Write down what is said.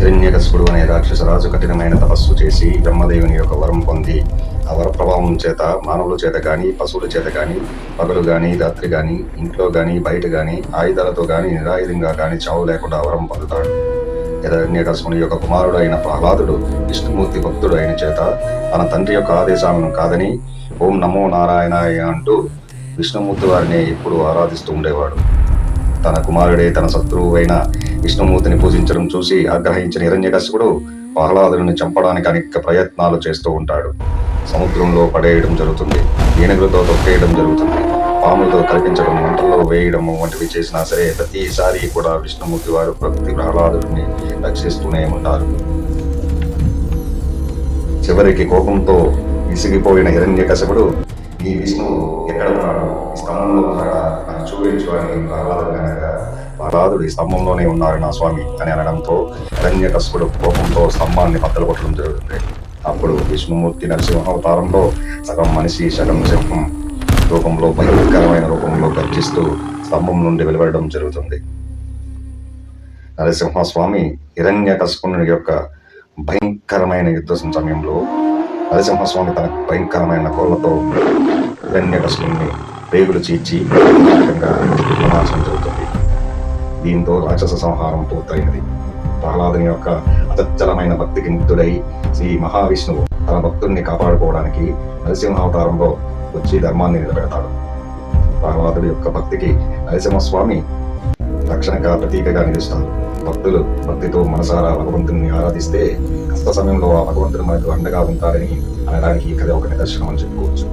హిరణ్యకశిపుడు అనే రాక్షసరాజు కఠినమైన తపస్సు చేసి బ్రహ్మదేవుని యొక్క వరం పొంది ఆ వర ప్రభావం చేత మానవుల చేత గాని పశువుల చేత గాని పగలు గాని రాత్రి గాని ఇంట్లో గాని బయట గాని ఆయుధాలతో గాని నిరాయుధంగా గాని చావు లేకుండా వరం పొందుతాడు. హిరణ్యకశిపుని యొక్క కుమారుడు అయిన ప్రహ్లాదుడు విష్ణుమూర్తి భక్తుడు అయిన చేత తన తండ్రి యొక్క ఆదేశాలను కాదని ఓం నమో నారాయణాయ అంటూ విష్ణుమూర్తి వారిని ఎప్పుడు ఆరాధిస్తూ ఉండేవాడు. తన కుమారుడే తన శత్రువు అయిన విష్ణుమూర్తిని పూజించడం చూసి ఆగ్రహించిన హిరణ్యకశిపుడు ప్రహ్లాదుని చంపడానికి అనేక ప్రయత్నాలు చేస్తూ ఉంటాడు. సముద్రంలో పడేయడం జరుగుతుంది, ఏనుగులతో తొక్కేయడం జరుగుతుంది, పాములతో కల్పించడం, మంటల్లో వేయడం వంటివి చేసినా సరే ప్రతిసారి కూడా విష్ణుమూర్తి వారు ప్రతి ప్రహ్లాదుడిని రక్షిస్తూనే ఉంటారు. చివరికి కోపంతో విసిగిపోయిన హిరణ్యకశిపుడు ఈ విష్ణువు ఎక్కడ ఉన్నాడు, ఈ స్తంభంలో ఉన్నాడా అని చూపించు అని ప్రహ్లాదుడు ఈ స్తంభంలోనే ఉన్నారు నా స్వామి అని అనడంతో హిరణ్యకశిపుడు కోపంతో స్తంభాన్ని బద్దలు కొట్టడం జరుగుతుంది. అప్పుడు విష్ణుమూర్తి నరసింహావతారంలో సగం మనిషి సగం సింహం రూపంలో భయంకరమైన రూపంలో గర్జిస్తూ స్తంభం నుండి వెలువడడం జరుగుతుంది. నరసింహస్వామి హిరణ్యకశిపుని యొక్క భయంకరమైన యుద్ధ సమయంలో నరసింహస్వామి తన భయంకరమైన కోళ్లతో హిరణ్యకశిపుని పేగులు చీల్చి నాశనం జరుగుతుంది. దీంతో రాక్షస సంహారం పూర్తయినది. ప్రహ్లాదుని యొక్క అచంచలమైన భక్తికి ముక్తుడై శ్రీ మహావిష్ణువు తన భక్తుడిని కాపాడుకోవడానికి నరసింహావతారంలో వచ్చి ధర్మాన్ని నిలబెడతాడు. ప్రహ్లాదుడి యొక్క భక్తికి నరసింహస్వామి రక్షణగా ప్రతీకగా నిలుస్తాడు. భక్తులు భక్తితో మనసారా భగవంతుని ఆరాధిస్తే కష్ట సమయంలో ఆ భగవంతుడు మనకు అండగా ఉంటాడని అనడానికి ఈ కథ ఒక నిదర్శనం అని చెప్పుకోవచ్చు.